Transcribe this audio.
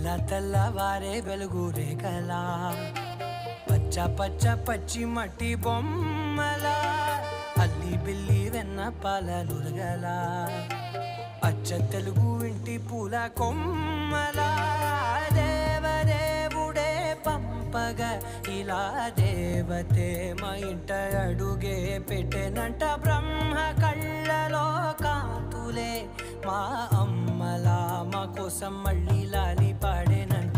తెల్లవారే వెలుగు రేఖలా పచ్చ పచ్చ పచ్చి మట్టి బొమ్మలా అల్లి బిల్లి వెన్న పాల నురగలా అచ్చ తెలుగు ఇంటి పూల కొమ్మలా దేవదేవుడే పంపగా ఇలా దేవతే మా ఇంట అడుగే పెట్టెనంట బ్రహ్మ కళ్ళలో కాంతులే మా అమ్మలా మా కోసం మళ్ళీ లాలి పాడేనంట.